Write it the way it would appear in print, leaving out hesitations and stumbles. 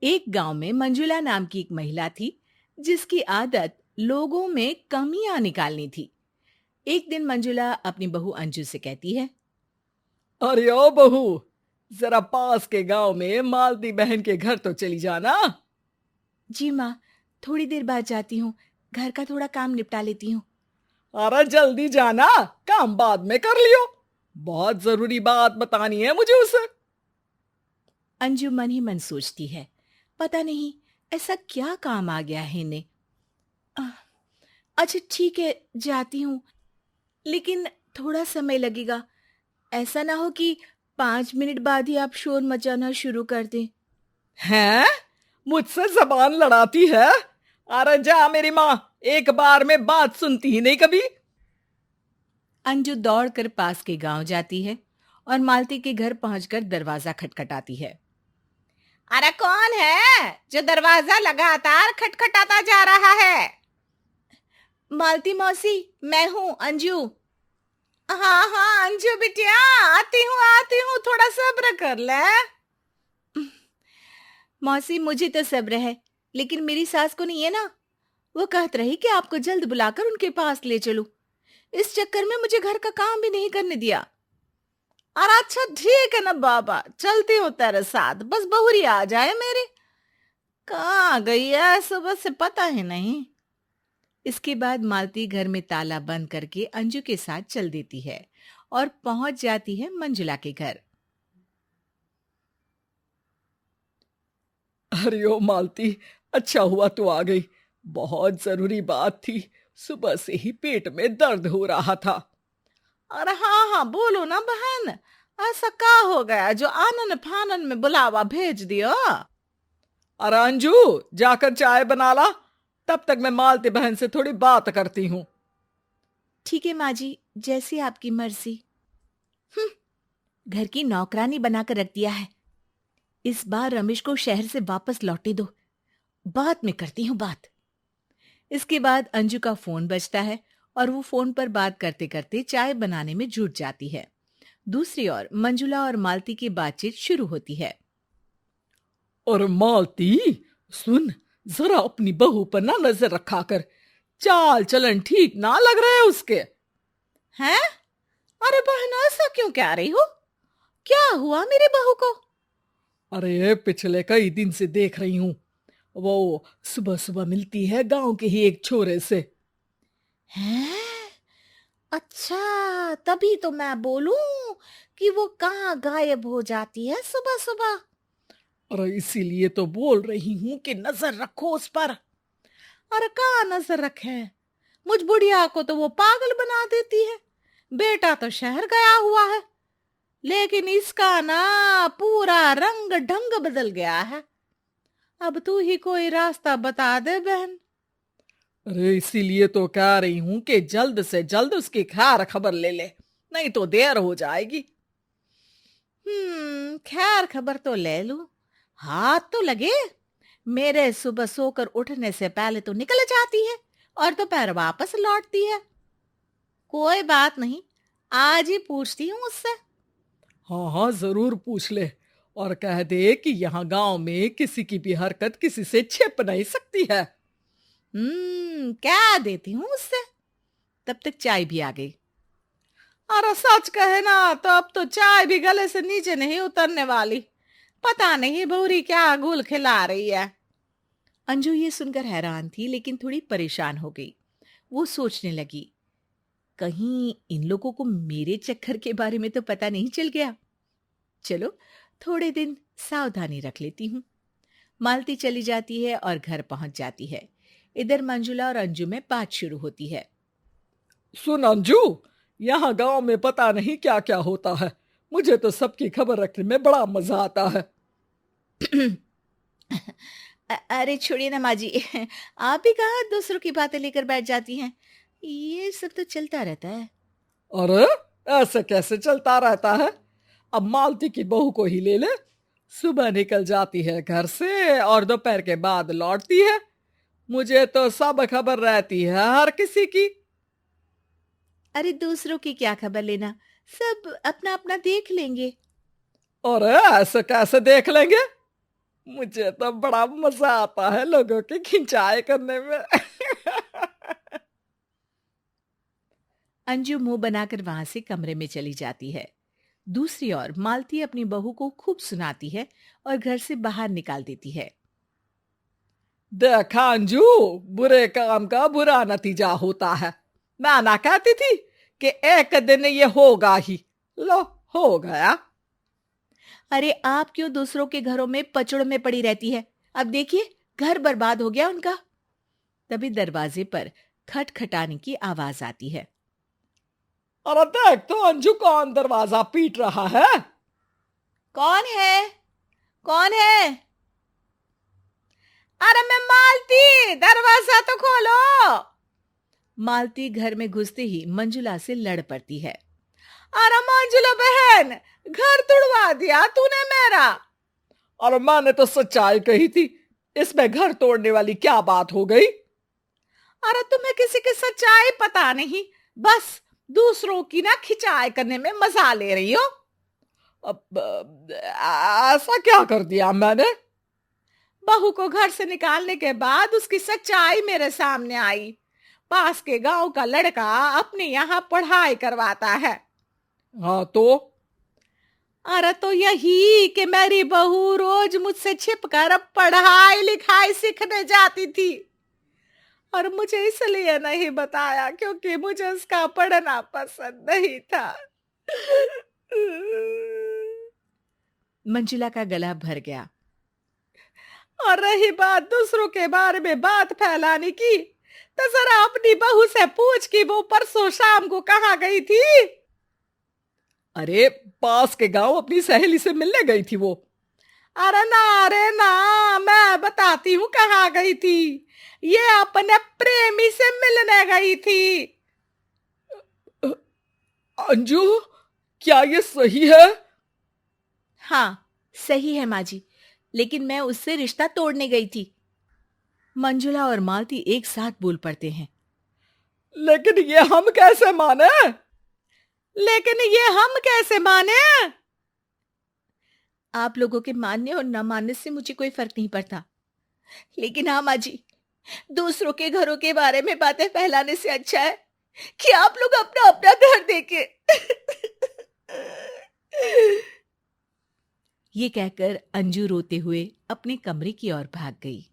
एक गांव में मंजुला नाम की एक महिला थी जिसकी आदत लोगों में कमियां निकालनी थी। एक दिन मंजुला अपनी बहू अंजू से कहती है। अरे ओ बहू, जरा पास के गांव में मालती बहन के घर तो चली जाना। जी माँ, थोड़ी देर बाद जाती हूँ। घर का थोड़ा काम निपटा लेती हूँ। अरे जल्दी जाना, काम बाद में कर लियो। बहुत जरूरी बात बतानी है मुझे उसे। अंजू मन ही मन सोचती है, पता नहीं ऐसा क्या काम आ गया है इन्हें। आह, अच्छा ठीक है, जाती हूँ, लेकिन थोड़ा समय लगेगा। ऐसा ना हो कि 5 मिनट बाद ही आप शोर मचाना शुरू कर दें। हैं? मुझसे जबान लड़ाती है? अरे जा मेरी माँ, एक बार में बात सुनती ही नहीं कभी। अंजू दौड़कर पास के गांव जाती है और मालती के घर पहुंचकर दरवाजा खटखटाती है। अरे कौन है जो दरवाजा लगातार खटखटाता जा रहा है? मालती मौसी, मैं हूँ अंजू। हाँ हाँ अंजू बिटिया, आती हूँ, थोड़ा सब्र कर ले। मौसी मुझे तो सब्र है, लेकिन मेरी सास को नहीं है ना। वो कहत रही कि आपको जल्द बुलाकर उनके पास ले चलूं। इस चक्कर में मुझे घर का काम भी नहीं करने दिया। अरे अच्छा ठीक है ना बाबा, चलती हूँ तेरे साथ, बस बहुरी आ जाए मेरी। कहाँ गई है सुबह से पता ही नहीं। इसके बाद मालती घर में ताला बंद करके अंजू के साथ चल देती है और पहुंच जाती है मंजुला के घर। अरे ओ मालती, अच्छा हुआ तू आ गई। बहुत जरूरी बात थी। सुबह से ही पेट में दर्द हो रहा था। अरे हाँ हाँ बोलो ना बहन, ऐसा क्या हो गया जो आनन फानन में बुलावा भेज दियो? अरे अंजू, जाकर चाय बना ला। तब तक मैं मालती बहन से थोड़ी बात करती हूँ। ठीक है माँ जी, जैसी आपकी मर्जी। घर की नौकरानी बनाकर रख दिया है। इस बार रमेश को शहर से वापस लौटे दो, बाद में करती हूँ बात। इसके बाद अंजू का फोन बजता है और वो फोन पर बात करते करते चाय बनाने में जुट जाती है। दूसरी ओर मंजुला और मालती की बातचीत शुरू होती है। और मालती, सुन, जरा अपनी बहू पर ना नजर रखा कर। चाल चलन ठीक ना लग रहा है उसके। हैं? अरे बहन, ऐसा क्यों कह रही हो? क्या हुआ मेरी बहू को? अरे पिछले कई दिन से देख रही हूँ। वो सुबह सुबह मिलती है गांव के ही एक छोरे से। हैं? अच्छा, तभी तो मैं बोलूं कि वो कहाँ गायब हो जाती है सुबह सुबह। और इसीलिए तो बोल रही हूँ कि नजर रखो उस पर। अरे कहाँ नजर रखे? मुझ बुढ़िया को तो वो पागल बना देती है। बेटा तो शहर गया हुआ है, लेकिन इसका ना पूरा रंग ढंग बदल गया है। अब तू ही कोई रास्ता बता दे बहन। अरे इसीलिए तो कह रही हूँ कि जल्द से जल्द उसकी खैर खबर ले ले, नहीं तो देर हो जाएगी। खैर खबर तो ले लूं, हाथ तो लगे। मेरे सुबह सोकर उठने से पहले तो निकल जाती है और दोपहर वापस लौटती है। कोई बात नहीं, आज ही पूछती हूँ उससे। हाँ हाँ, जरूर पूछ ले। और कह दे कि यहाँ गांव में किसी की भी हरकत किसी से छिप नहीं सकती है। क्या देती हूँ उससे। तब तक चाय भी आ गई। अरे सच कहे ना तो अब तो चाय भी गले से नीचे नहीं उतरने वाली। पता नहीं बूरी क्या गुल खिला रही है। अंजू ये सुनकर हैरान थी, लेकिन थोड़ी परेशान हो गई। वो सोचने लगी, कहीं इन लोगों को मेरे चक्कर के बारे में तो पता नहीं चल गया। चलो, थोड़े दिन सावधानी रख लेती हूँ। मालती चली जाती है और घर पहुंच जाती है। इधर मंजुला और अंजू में बात शुरू होती है। सुन अंजू, यहाँ गांव में पता नहीं क्या क्या होता है। मुझे तो सबकी खबर रखने में बड़ा मजा आता है। अरे छोड़िए ना माँ जी, आप भी कहाँ दूसरों की बातें लेकर बैठ जाती हैं। ये सब तो चलता रहता है। अरे ऐसे कैसे चलता रहता है? अब मालती की बहू को ही ले ले। सुबह निकल जाती है घर से और दोपहर के बाद लौटती है। मुझे तो सब खबर रहती है हर किसी की। अरे दूसरों की क्या खबर लेना, सब अपना अपना देख लेंगे। और ऐसे कैसे देख लेंगे? मुझे तो बड़ा मजा आता है लोगों की खिंचाई करने में। अंजू मुंह बनाकर वहां से कमरे में चली जाती है। दूसरी ओर मालती अपनी बहू को खूब सुनाती है और घर से बाहर निकाल देती है। देखा अंजू, बुरे काम का बुरा नतीजा होता है। मैं ना कहती थी कि एक दिन ये होगा ही। लो, हो गया। अरे आप क्यों दूसरों के घरों में पचड़ में पड़ी रहती है? अब देखिए घर बर्बाद हो गया उनका। तभी दरवाजे पर खटखटाने की आवाज आती है। अरे देख तो अंजू, कौन दरवाजा पीट रहा है? कौन है? कौन है? अरे मैं मालती, दरवाजा तो खोलो। मालती घर में घुसते ही मंजुला से लड़ पड़ती है। अरे मंजुला बहन, घर तुड़वा दिया तूने मेरा। और मैंने तो सच्चाई कही थी, इसमें घर तोड़ने वाली क्या बात हो गई? अरे तुम्हें किसी की सच्चाई पता नहीं, बस दूसरों की ना खिंचाई करने में मजा ले रही हो। अब ऐसा क्या कर दिया मैंने? बहू को घर से निकालने के बाद उसकी सच्चाई मेरे सामने आई। पास के गांव का लड़का अपने यहाँ पढ़ाई करवाता है। हाँ तो? अरे तो यही कि मेरी बहू रोज मुझसे छिपकर पढ़ाई लिखाई सीखने जाती थी, और मुझे इसलिए नहीं बताया क्योंकि मुझे उसका पढ़ना पसंद नहीं था। मंजुला का गला भर गया। और रही बात दूसरों के बारे में बात फैलाने की, तो जरा अपनी बहू से पूछ कि वो परसों शाम को कहाँ गई थी। अरे पास के गांव अपनी सहेली से मिलने गई थी वो। अरे ना, मैं बताती हूँ कहाँ गई थी। ये अपने प्रेमी से मिलने गई थी। अंजू, क्या ये सही है? हाँ सही है माँ जी, लेकिन मैं उससे रिश्ता तोड़ने गई थी। मंजुला और मालती एक साथ बोल पड़ते हैं। लेकिन ये हम कैसे माने? लेकिन ये हम कैसे माने? आप लोगों के मानने और न मानने से मुझे कोई फर्क नहीं पड़ता, लेकिन हाँ माँ जी, दूसरों के घरों के बारे में बातें फैलाने से अच्छा है कि आप लोग अपना अपना घर देखें। ये कहकर अंजू रोते हुए अपने कमरे की ओर भाग गई।